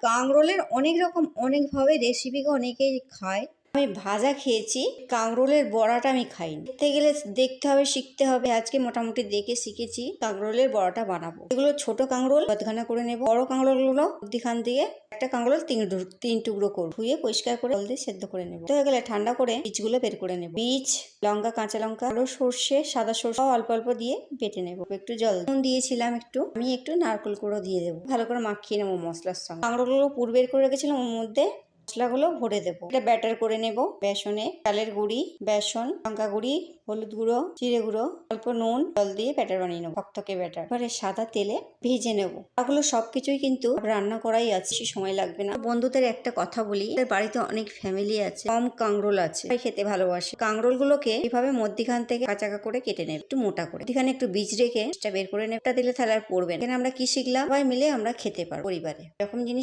কাঁকরোলের অনেক রকম অনেকভাবে রেসিপিকে অনেকেই খায়। আমি ভাজা খেয়েছি, কাঁকরোলের বড়াটা আমি খাইনি। দেখতে গেলে দেখতে হবে, শিখতে হবে। আজকে মোটামুটি দেখে শিখেছি কাঁকরোলের বড়াটা বানাবো। এগুলো ছোট কাঁকরোল কতখানা করে নেব। বড় কাঁকরোলগুলো মধ্যিখান দিয়ে একটা কাঁকরোল তিন টুকরো করব। ধুয়ে পরিষ্কার করে জল দিয়ে সেদ্ধ করে নেব। হয়ে গেলে ঠান্ডা করে বীজগুলো বের করে নেব। বীজ, লঙ্কা, কাঁচা লঙ্কা, কালো সর্ষে, সাদা সর্ষে অল্প অল্প দিয়ে বেটে নেব। একটু জল দিয়েছিলাম, আমি একটু নারকেল কুড়ো দিয়ে দেবো। ভালো করে মাখিয়ে নেবো মশলার সঙ্গে। কাঁকরোলগুলো পুর বের করে রেখেছিলাম, ওর মধ্যে মশলাগুলো ভরে দেবো। এটা ব্যাটার করে নেব। বেসনে চালের গুঁড়ি, বেসন, লঙ্কা গুঁড়ি, হলুদ গুঁড়ো, জিরে গুঁড়ো, অল্প নুন, জল দিয়ে ব্যাটার বানিয়ে নেবো। থকথকে ব্যাটার। এবারে সাদা তেলে ভেজে নেব। এগুলো সবকিছুই কিন্তু রান্না করাই আছে, বেশি সময় লাগবে না। বন্ধুদের একটা কথা বলি, বাড়িতে অনেক ফ্যামিলি আছে, কম কাঁকরোল আছে, সবাই খেতে ভালোবাসে। কাঁকরোল গুলোকে এভাবে মধ্যিখান থেকে কাঁচা করে কেটে নেবে, একটু মোটা করে। এখানে একটু বীজ রেখে বের করে নেবটা দিলে তাহলে আর পড়বে না। এখানে আমরা কি শিখলাম? সবাই মিলে আমরা খেতে পারবো পরিবারে। এরকম জিনিস